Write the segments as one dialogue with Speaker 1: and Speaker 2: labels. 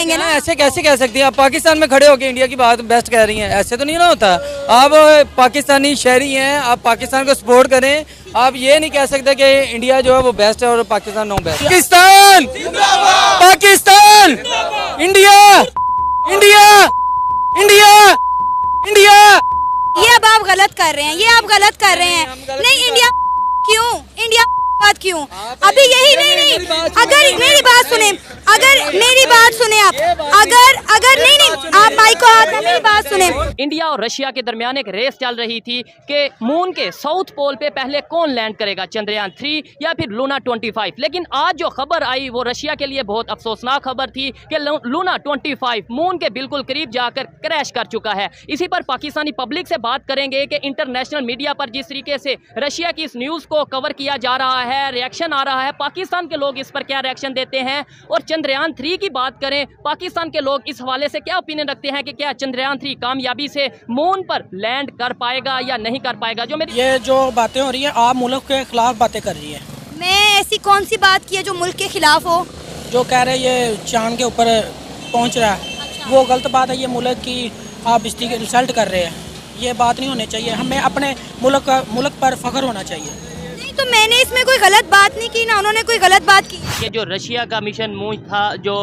Speaker 1: सकेंगे ना।
Speaker 2: ऐसे कैसे कह सकती हैं आप? पाकिस्तान में खड़े होकर इंडिया की बात बेस्ट कह रही हैं, ऐसे तो नहीं ना होता। आप पाकिस्तानी शहरी हैं, आप पाकिस्तान को सपोर्ट करें। आप ये नहीं कह सकते कि इंडिया जो है वो बेस्ट है और Pakistan no best. Pakistan, Pakistan, India, India, India, India.
Speaker 1: ये अब आप गलत कर रहे हैं, ये आप गलत कर रहे हैं। नहीं, इंडिया क्यों, इंडिया बात क्यों? अभी यही नहीं, अगर मेरी बात सुने, अगर मेरी बात सुने आप, अगर नहीं आप माइक को हाथ में, मेरी बात सुने।
Speaker 3: इंडिया और रशिया के दरमियान एक रेस चल रही थी कि मून के साउथ पोल पे पहले कौन लैंड करेगा, चंद्रयान 3 या फिर लूना 25। लेकिन आज जो खबर आई वो रशिया के लिए बहुत अफसोसनाक खबर थी कि लूना 25 मून के बिल्कुल करीब जाकर क्रैश कर चुका है। इसी पर पाकिस्तानी पब्लिक से बात करेंगे कि इंटरनेशनल मीडिया पर जिस तरीके से रशिया की इस न्यूज़ को कवर किया जा रहा है, रिएक्शन आ रहा है, पाकिस्तान के लोग इस पर क्या रिएक्शन देते हैं। और चंद्रयान 3 की बात करें, पाकिस्तान के लोग इस हवाले से क्या ओपिनियन रखते हैं कि क्या चंद्रयान 3 कामयाबी से मून पर लैंड कर पाएगा या नहीं कर पाएगा।
Speaker 4: ये जो बातें हो रही है, आप मुल्क के खिलाफ बातें कर रही है।
Speaker 1: मैं ऐसी कौन सी बात की है जो मुल्क के खिलाफ हो?
Speaker 4: जो कह रहे हैं ये चांद के ऊपर पहुंच रहा है, वो गलत बात है। ये मुल्क की आप इंसल्ट कर रहे हैं, ये बात नहीं होनी चाहिए। हमें अपने मुल्क पर फख्र होना चाहिए।
Speaker 1: नहीं, तो मैंने इसमें कोई गलत बात नहीं की ना, उन्होंने कोई गलत बात की।
Speaker 3: ये जो रशिया का मिशन मून था, जो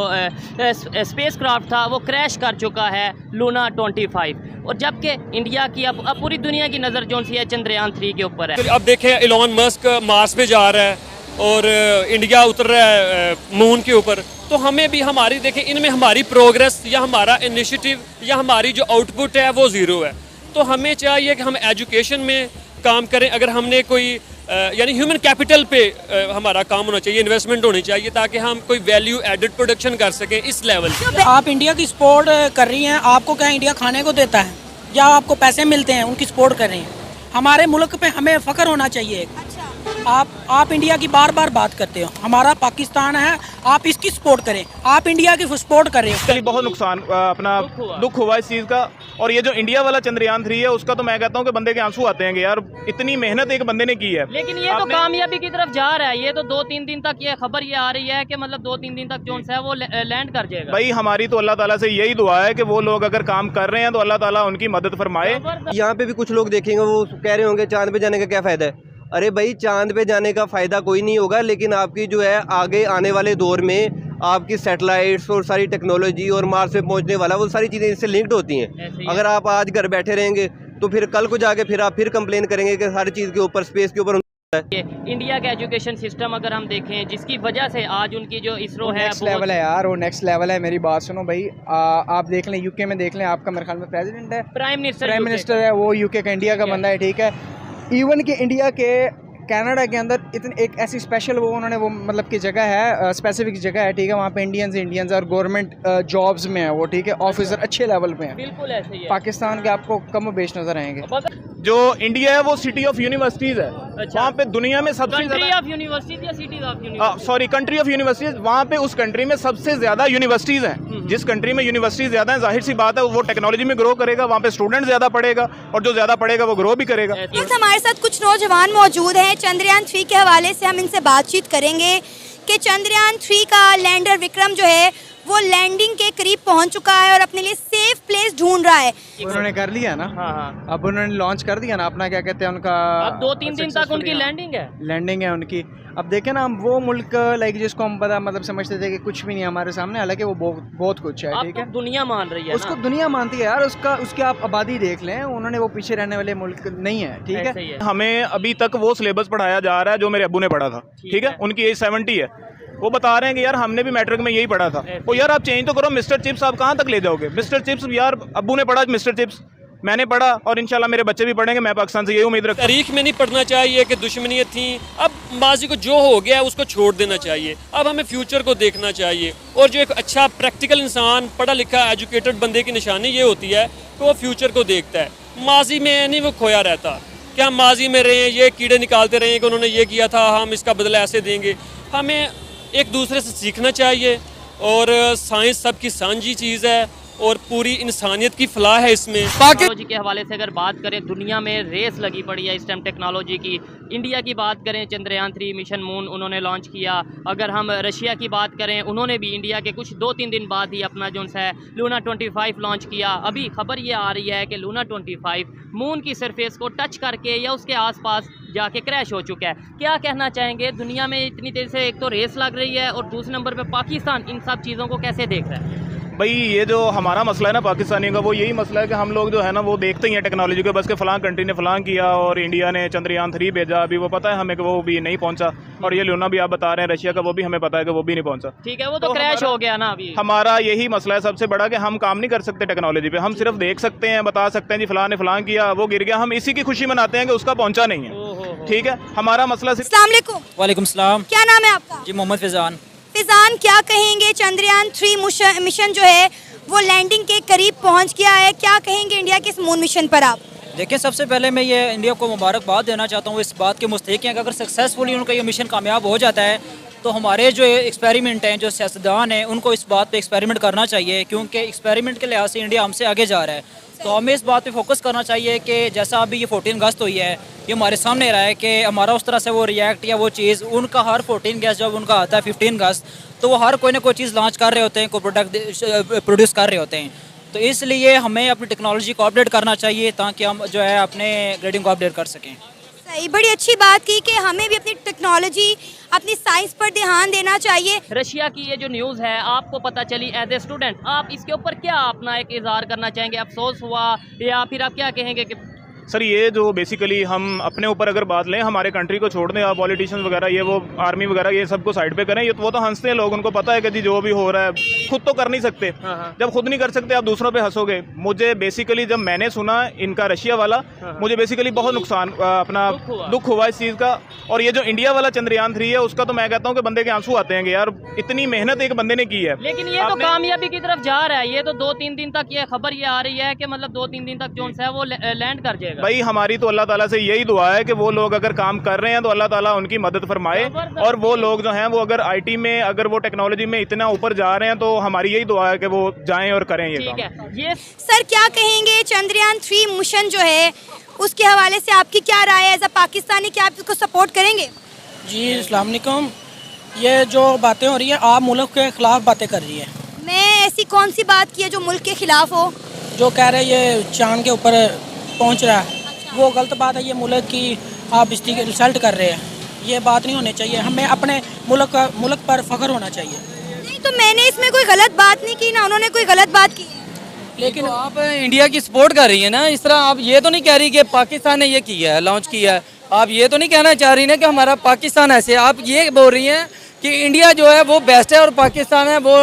Speaker 3: स्पेस क्राफ्ट था, वो क्रैश कर चुका है लूना 25। और जबकि इंडिया की अब पूरी दुनिया की नज़र जो सी है चंद्रयान 3 के ऊपर है।
Speaker 5: अब देखें, इलॉन मस्क मार्स पे जा रहा है और इंडिया उतर रहा है मून के ऊपर। तो हमें भी हमारी देखें, इनमें हमारी प्रोग्रेस या हमारा इनिशिएटिव या हमारी जो आउटपुट है वो ज़ीरो है। तो हमें चाहिए कि हम एजुकेशन में काम करें। अगर हमने कोई यानी ह्यूमन कैपिटल पे हमारा काम होना चाहिए, इन्वेस्टमेंट होनी चाहिए, ताकि हम कोई वैल्यू एडेड प्रोडक्शन कर सकें इस लेवल पे।
Speaker 4: आप इंडिया की सपोर्ट कर रही हैं, आपको क्या इंडिया खाने को देता है या आपको पैसे मिलते हैं, उनकी सपोर्ट कर रही हैं। हमारे मुल्क पे हमें फख्र होना चाहिए। आप इंडिया की बार बार बात करते हो, हमारा पाकिस्तान है, आप इसकी सपोर्ट करें। आप इंडिया की सपोर्ट कर रहे हो।
Speaker 6: बहुत नुकसान अपना दुख हुआ इस चीज़ का। और ये जो इंडिया वाला चंद्रयान 3 है, उसका तो मैं कहता हूँ कि बंदे के आंसू आते हैं कि यार इतनी मेहनत एक बंदे ने की है।
Speaker 3: लेकिन ये तो कामयाबी की तरफ जा रहा है। ये तो 2-3 दिन तक ये खबर ये आ रही है कि मतलब 2-3 दिन तक जो है वो लैंड कर जाएगा।
Speaker 6: भाई हमारी तो अल्लाह ताला से यही दुआ है कि वो लोग अगर काम कर रहे हैं तो अल्लाह ताला उनकी मदद फरमाए।
Speaker 7: यहाँ पे भी कुछ लोग देखेंगे, वो कह रहे होंगे चांद पे जाने का क्या फ़ायदा है। अरे भाई, चांद पे जाने का फ़ायदा कोई नहीं होगा, लेकिन आपकी जो है आगे आने वाले दौर में आपकी सैटेलाइट्स और सारी टेक्नोलॉजी और मार्स पे पहुंचने वाला, वो सारी चीज़ें इससे लिंक्ड होती हैं। अगर आप आज घर बैठे रहेंगे तो फिर कल को जाके फिर आप फिर कंप्लेन करेंगे कि हर चीज़ के ऊपर, स्पेस के ऊपर।
Speaker 3: इंडिया का एजुकेशन सिस्टम अगर हम देखें, जिसकी वजह से आज उनकी जो इसरो है
Speaker 8: नेक्स्ट लेवल है यार, वो नेक्स्ट लेवल है। मेरी बात सुनो भाई, आप देख लें यूके में, देख लें, आपका मेरे ख्याल में प्रेसिडेंट है, प्राइम मिनिस्टर है, वो यूके का इंडिया का बंदा है, ठीक है। इवन कि इंडिया के कनाडा के अंदर इतनी एक ऐसी स्पेशल वो उन्होंने वो मतलब की जगह है, स्पेसिफिक जगह है, ठीक है। वहाँ पे इंडियंस और गवर्नमेंट जॉब्स में है वो, ठीक है, ऑफिसर अच्छे लेवल पे हैं।
Speaker 3: बिल्कुल ऐसे ही है।
Speaker 8: पाकिस्तान के आपको कम बेश नजर आएंगे।
Speaker 6: जो इंडिया है वो सिटी ऑफ यूनिवर्सिटीज है।
Speaker 3: अच्छा।
Speaker 6: वहाँ पे दुनिया में सबसे
Speaker 3: कंट्री ऑफ यूनिवर्सिटीज या city of universities,
Speaker 6: sorry country of universities. वहाँ पे उस कंट्री में सबसे ज्यादा यूनिवर्सिटीज हैं। जिस कंट्री में यूनिवर्सिटीज ज्यादा है, जाहिर सी बात है वो टेक्नोलॉजी में ग्रो करेगा, वहाँ पे स्टूडेंट ज्यादा पढ़ेगा और जो ज्यादा पढ़ेगा वो ग्रो भी करेगा।
Speaker 1: हमारे साथ कुछ नौजवान मौजूद हैं। चंद्रयान 3 के हवाले से हम इनसे बातचीत करेंगे कि चंद्रयान 3 का लैंडर विक्रम जो है वो लैंडिंग के करीब पहुंच चुका है और अपने लिए सेफ प्लेस ढूंढ रहा है।
Speaker 8: उन्होंने कर लिया ना। हाँ। अब उन्होंने लॉन्च कर दिया ना अपना, क्या कहते हैं उनका,
Speaker 3: अब 2-3 दिन तक उनकी लैंडिंग है
Speaker 8: उनकी। अब देखें ना, हम वो मुल्क लाइक जिसको हम पता मतलब समझते थे कि कुछ भी नहीं हमारे सामने, हालांकि वो बहुत कुछ है, ठीक है।
Speaker 3: दुनिया मान रही है,
Speaker 8: उसको दुनिया मानती है यार। उसकी आप आबादी देख लें, उन्होंने वो पीछे रहने वाले मुल्क नहीं है, ठीक है।
Speaker 6: हमें अभी तक वो सिलेबस पढ़ाया जा रहा है जो मेरे अब्बू ने पढ़ा था, ठीक है। उनकी एज 70 है। वो बता रहे हैं कि यार हमने भी मैट्रिक में यही पढ़ा था। तो यार आप चेंज तो करो। मिस्टर चिप्स आप कहाँ तक ले जाओगे? मिस्टर चिप्स यार अब्बू ने पढ़ा, मिस्टर चिप्स मैंने पढ़ा और इंशाल्लाह मेरे बच्चे भी पढ़ेंगे। मैं पाकिस्तान से यही उम्मीद रखता हूं।
Speaker 5: तारीख में नहीं पढ़ना चाहिए कि दुश्मनियाँ थी। अब माजी को जो हो गया उसको छोड़ देना चाहिए। अब हमें फ्यूचर को देखना चाहिए। और जो एक अच्छा प्रैक्टिकल इंसान, पढ़ा लिखा एजुकेटेड बंदे की निशानी ये होती है कि वो फ्यूचर को देखता है। माजी में नहीं वो खोया रहता कि हम माजी में रहे, ये कीड़े निकालते रहे कि उन्होंने ये किया था, हम इसका बदला ऐसे देंगे। हमें एक दूसरे से सीखना चाहिए और साइंस सबकी साझी चीज़ है और पूरी इंसानियत की फलाह है इसमें।
Speaker 3: टेक्नोलॉजी के हवाले से अगर बात करें, दुनिया में रेस लगी पड़ी है इस टाइम टेक्नोलॉजी की। इंडिया की बात करें, चंद्रयान 3 मिशन मून उन्होंने लॉन्च किया। अगर हम रशिया की बात करें, उन्होंने भी इंडिया के कुछ 2-3 दिन बाद ही अपना जो है लूना 25 लॉन्च किया। अभी खबर ये आ रही है कि लूना 25 मून की सरफेस को टच करके या उसके आसपास जाके क्रैश हो चुका है। क्या कहना चाहेंगे, दुनिया में इतनी देर से एक तो रेस लग रही है और दूसरे नंबर पे पाकिस्तान इन सब चीज़ों को कैसे देख रहा है?
Speaker 6: भाई ये जो हमारा मसला है ना पाकिस्तानियों का, वो यही मसला है कि हम लोग जो है ना वो देखते ही हैं टेक्नोलॉजी के, बस के फलां कंट्री ने फलां किया और इंडिया ने चंद्रयान 3 भेजा, अभी वो पता है हमें कि वो भी नहीं पहुंचा। और ये लूना भी आप बता रहे हैं रशिया का, वो भी हमें पता है कि वो भी नहीं पहुंचा।
Speaker 3: ठीक है, वो तो क्रैश हो गया ना। अभी
Speaker 6: हमारा यही मसला है सबसे बड़ा कि हम काम नहीं कर सकते टेक्नोलॉजी पे, हम सिर्फ देख सकते हैं, बता सकते हैं जी फलां ने फलां किया, वो गिर गया, हम इसी की खुशी मनाते हैं कि उसका पहुंचा नहीं है। ठीक है, हमारा मसला सिर्फ।
Speaker 1: अस्सलाम वालेकुम।
Speaker 9: वालेकुम सलाम।
Speaker 1: क्या नाम है आपका?
Speaker 9: जी मोहम्मद फिजान।
Speaker 1: फिजान, क्या कहेंगे, चंद्रयान 3 मिशन जो है वो लैंडिंग के करीब पहुंच गया है, क्या कहेंगे इंडिया के इस मून मिशन पर आप?
Speaker 9: देखिए, सबसे पहले मैं ये इंडिया को मुबारकबाद देना चाहता हूँ, इस बात के मुस्तहिक हैं कि अगर सक्सेसफुली उनका ये मिशन कामयाब हो जाता है तो हमारे जो एक्सपेरिमेंट हैं, जो सियासतदान हैं, उनको इस बात पे एक्सपेरिमेंट करना चाहिए, क्योंकि एक्सपेरिमेंट के लिहाज से इंडिया हमसे आगे जा रहा है। तो हमें इस बात पे फोकस करना चाहिए कि जैसा अभी ये 14 अगस्त हुई है, ये हमारे सामने रहा है कि हमारा उस तरह से वो रिएक्ट या वो चीज़, उनका हर 14 अगस्त जब उनका आता है 15 अगस्त, तो वो हर कोई ना कोई चीज़ लॉन्च कर रहे होते हैं, कोई प्रोडक्ट प्रोड्यूस कर रहे होते हैं। तो इसलिए हमें अपनी टेक्नोलॉजी को अपडेट करना चाहिए ताकि हम जो है अपने ग्रेडिंग को अपडेट कर सकें।
Speaker 1: सही, बड़ी अच्छी बात की कि हमें भी अपनी टेक्नोलॉजी, अपनी साइंस पर ध्यान देना चाहिए।
Speaker 3: रशिया की ये जो न्यूज़ है आपको पता चली एज ए स्टूडेंट, आप इसके ऊपर क्या अपना एक इजहार करना चाहेंगे? अफसोस हुआ या फिर आप क्या कहेंगे कि
Speaker 6: सर ये जो बेसिकली हम अपने ऊपर अगर बात लें, हमारे कंट्री को छोड़ दें, आप पॉलिटिशियंस वगैरह ये वो आर्मी वगैरह ये सबको साइड पे करें, ये वो तो हंसते हैं लोग, उनको पता है कि जी जो भी हो रहा है खुद तो कर नहीं सकते। जब खुद नहीं कर सकते आप दूसरों पे हंसोगे। मुझे बेसिकली जब मैंने सुना इनका रशिया वाला, मुझे बेसिकली बहुत नुकसान अपना दुख हुआ इस चीज़ का। और ये जो इंडिया वाला चंद्रयान 3 है उसका तो मैं कहता हूँ कि बंदे के आंसू आते हैं कि यार इतनी मेहनत एक बंदे ने की है,
Speaker 3: लेकिन ये तो कामयाबी की तरफ जा रहा है। ये तो 2-3 दिन तक ये खबर ये आ रही है कि मतलब 2-3 दिन तक जो है वो लैंड कर जाएगा।
Speaker 6: भाई हमारी तो अल्लाह ताला से यही दुआ है कि वो लोग अगर काम कर रहे हैं तो अल्लाह ताला उनकी मदद फरमाए, और वो लोग जो हैं वो अगर आईटी में, अगर वो टेक्नोलॉजी में इतना ऊपर जा रहे हैं तो हमारी यही दुआ है कि वो जाएं और करें ये काम।
Speaker 3: ये
Speaker 1: सर क्या कहेंगे, चंद्रयान 3 मिशन जो है उसके हवाले से आपकी क्या राय है? एज अ पाकिस्तानी क्या आप इसको सपोर्ट करेंगे?
Speaker 4: जी अस्सलाम वालेकुम। ये जो बातें हो रही है, आप मुल्क के खिलाफ बातें कर रही है।
Speaker 1: मैं ऐसी कौन सी बात की है जो मुल्क के खिलाफ हो?
Speaker 4: जो कह रहे हैं ये चांद के ऊपर पहुंच रहा है, वो गलत बात है। ये मुल्क की आप इंसल्ट कर रहे हैं, ये बात नहीं होनी चाहिए। हमें अपने मुल्क पर फख्र होना चाहिए।
Speaker 1: नहीं तो मैंने इसमें कोई गलत बात नहीं की ना, उन्होंने कोई गलत बात की।
Speaker 2: लेकिन तो आप इंडिया की सपोर्ट कर रही है ना, इस तरह आप ये तो नहीं कह रही कि पाकिस्तान ने ये किया है, लॉन्च किया है। आप ये तो नहीं कहना चाह रही ना कि हमारा पाकिस्तान ऐसे, आप ये बोल रही हैं कि इंडिया जो है वो बेस्ट है और पाकिस्तान है वो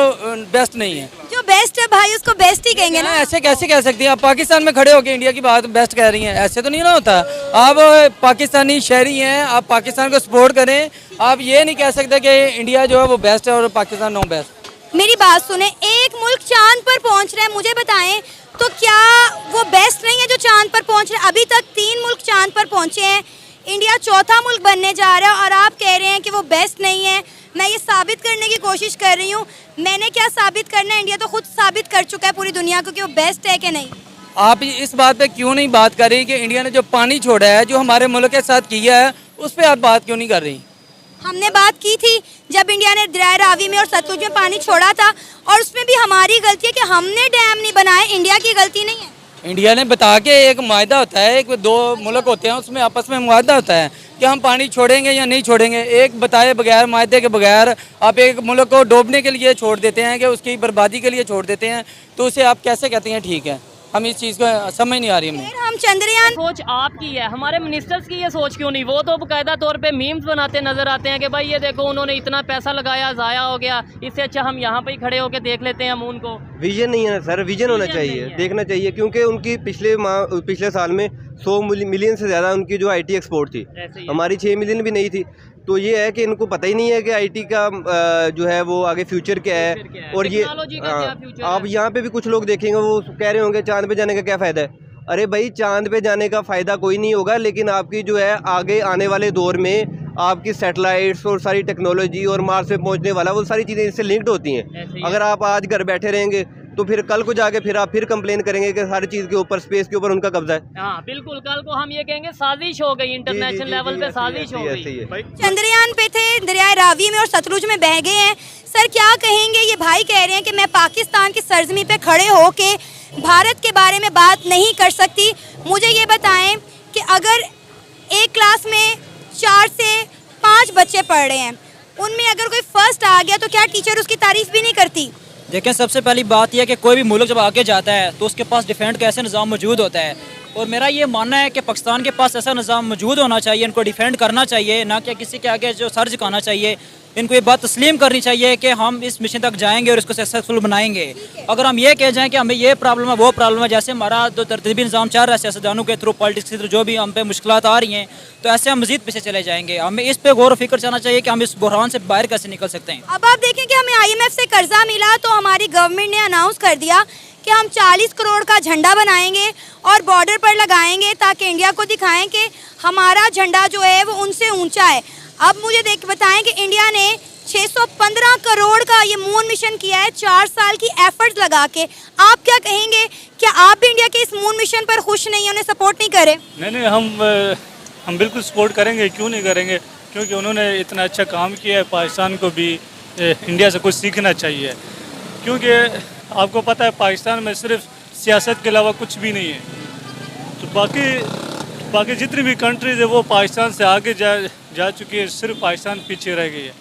Speaker 2: बेस्ट नहीं है।
Speaker 1: जो बेस्ट है भाई उसको बेस्ट ही कहेंगे ना।
Speaker 2: ऐसे कैसे कह सकती हैं? आप पाकिस्तान में खड़े होकर इंडिया की बात बेस्ट कह रही हैं, ऐसे तो नहीं ना होता। आप पाकिस्तानी शहरी हैं, आप पाकिस्तान को सपोर्ट करें। आप ये नहीं कह सकते कि इंडिया जो है वो बेस्ट है और पाकिस्तान नो बेस्ट।
Speaker 1: मेरी बात सुने, एक मुल्क चांद पर पहुंच रहा है, मुझे बताएं तो क्या वो बेस्ट नहीं है जो चांद पर पहुंच रहा है? अभी तक 3 मुल्क चांद पर पहुंचे हैं, इंडिया चौथा मुल्क बनने जा रहा है और आप कह रहे हैं कि वो बेस्ट नहीं है। मैं ये साबित करने की कोशिश कर रही हूँ। मैंने क्या साबित करना है, इंडिया तो खुद साबित कर चुका है पूरी दुनिया को कि वो बेस्ट है कि नहीं।
Speaker 2: आप इस बात पे क्यों नहीं बात कर रही कि इंडिया ने जो पानी छोड़ा है, जो हमारे मुल्क के साथ किया है, उस पर आप बात क्यों नहीं कर रही?
Speaker 1: हमने बात की थी जब इंडिया ने दरिया रावी में और सतलुज में पानी छोड़ा था, और उसमें भी हमारी गलती है कि हमने डैम नहीं बनाए, इंडिया की गलती नहीं है।
Speaker 2: इंडिया ने बता के एक मुआहदा होता है, एक 2 मुल्क होते हैं उसमें आपस में मुआहदा होता है कि हम पानी छोड़ेंगे या नहीं छोड़ेंगे। एक बताए बगैर, मुआहदे के बगैर आप एक मुल्क को डूबने के लिए छोड़ देते हैं, कि उसकी बर्बादी के लिए छोड़ देते हैं, तो उसे आप कैसे कहते हैं ठीक है? हम इस चीज़ को समझ नहीं आ रही हमें।
Speaker 1: हम चंद्रयान,
Speaker 3: सोच आपकी है, हमारे मिनिस्टर्स की ये सोच क्यों नहीं? वो तो बाकायदा तौर पे मीम्स बनाते नजर आते हैं कि भाई ये देखो उन्होंने इतना पैसा लगाया, ज़ाया हो गया, इससे अच्छा हम यहाँ पे ही खड़े होकर देख लेते हैं मून को।
Speaker 7: विजन नहीं है सर, विजन होना चाहिए, देखना चाहिए, क्योंकि उनकी पिछले साल में 100 मिलियन से ज़्यादा उनकी जो IT एक्सपोर्ट थी, हमारी 6 मिलियन भी नहीं थी। तो ये है कि इनको पता ही नहीं है कि IT का जो है वो आगे फ्यूचर क्या है। और ये आप यहाँ पे भी कुछ लोग देखेंगे वो कह रहे होंगे चांद पे जाने का क्या फ़ायदा है। अरे भाई चांद पे जाने का फ़ायदा कोई नहीं होगा, लेकिन आपकी जो है आगे आने वाले दौर में आपकी सैटेलाइट्स और सारी टेक्नोलॉजी और मार्स पे पहुंचने वाला वो सारी चीज़ें इससे लिंक्ड होती हैं। अगर आप आज घर बैठे रहेंगे तो फिर कल को जाके फिर आप फिर कंप्लेन करेंगे कि हर चीज़ के ऊपर, स्पेस के ऊपर उनका कब्जा है।
Speaker 3: हाँ बिल्कुल, कल को हम ये कहेंगे साजिश हो गई, इंटरनेशनल लेवल पे साजिश हो गई।
Speaker 1: चंद्रयान पे थे, दरियाए रावी में और सतलुज में बह गए हैं। सर क्या कहेंगे, ये भाई कह रहे हैं कि मैं पाकिस्तान की सरजमी पे खड़े होके भारत के बारे में बात नहीं कर सकती। मुझे ये बताएं कि अगर एक क्लास में 4 से 5 बच्चे पढ़ रहे हैं, उनमें अगर कोई फर्स्ट आ गया तो क्या टीचर उसकी तारीफ भी नहीं करती?
Speaker 9: देखें, सबसे पहली बात यह है कि कोई भी मुल्क जब आगे जाता है तो उसके पास डिफेंड का ऐसा निज़ाम मौजूद होता है, और मेरा ये मानना है कि पाकिस्तान के पास ऐसा निज़ाम मौजूद होना चाहिए, इनको डिफेंड करना चाहिए, ना कि किसी के आगे जो सर झुकाना चाहिए। इनको ये बात तस्लीम करनी चाहिए कि हम इस मिशन तक जाएंगे और इसको सक्सेसफुल बनाएंगे। अगर हम ये कह जाएं कि हमें ये प्रॉब्लम है, वो प्रॉब्लम है, जैसे हमारा जो तरतीबी निज़ाम चल रहा है सियासतदानों के थ्रू, पॉलिटिक्स के थ्रू जो भी हम पे मुश्किलात आ रही हैं, तो ऐसे हम मज़ीद पीछे चले जाएंगे। हमें इस पर गौर व फिक्र करना चाहिए कि हम इस बुहरान से बाहर कैसे निकल सकते हैं।
Speaker 1: अब आप देखें कि हमें IMF से कर्जा मिला तो हमारी गवर्नमेंट ने अनाउंस कर दिया कि हम 40 करोड़ का झंडा बनाएंगे और बॉर्डर पर लगाएंगे ताकि इंडिया को दिखाएं कि हमारा झंडा जो है वो उनसे ऊंचा है। अब मुझे बताएं कि इंडिया ने 615 करोड़ का ये मून मिशन किया है 4 साल की एफर्ट्स लगा के। आप क्या कहेंगे, क्या आप भी इंडिया के इस मून मिशन पर खुश नहीं, उन्हें सपोर्ट नहीं करें?
Speaker 10: नहीं, हम बिल्कुल सपोर्ट करेंगे, क्यों नहीं करेंगे, क्योंकि उन्होंने इतना अच्छा काम किया है। पाकिस्तान को भी इंडिया से कुछ सीखना चाहिए, क्योंकि आपको पता है पाकिस्तान में सिर्फ सियासत के अलावा कुछ भी नहीं है। तो बाकी जितनी भी कंट्रीज़ है वो पाकिस्तान से आगे जा चुकी है, सिर्फ पाकिस्तान पीछे रह गई है।